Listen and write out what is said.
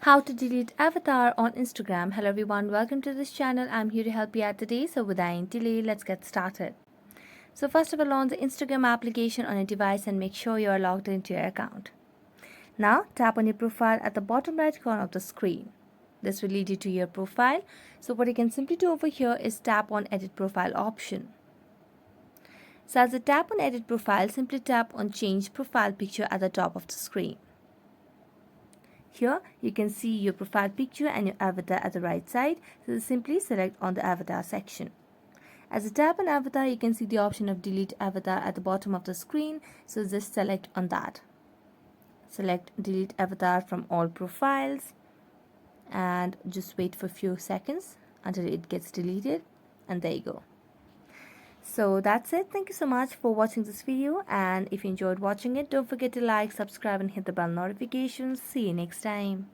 How to delete avatar on Instagram. Hello everyone, welcome to this channel. I'm here to help you out today. So without any delay, let's get started. So first of all, launch the Instagram application on your device and make sure you are logged into your account. Now tap on your profile at the bottom right corner of the screen. This will lead you to your profile. So what you can simply do over here is tap on edit profile option. So as you tap on edit profile, simply tap on change profile picture at the top of the screen. Here you can see your profile picture and your avatar at the right side, so simply select on the avatar section. As you tap on avatar, you can see the option of delete avatar at the bottom of the screen, so just select on that. Select delete avatar from all profiles and just wait for a few seconds until it gets deleted, and there you go. So that's it. Thank you so much for watching this video, and if you enjoyed watching it, don't forget to like, subscribe and hit the bell notifications. See you next time.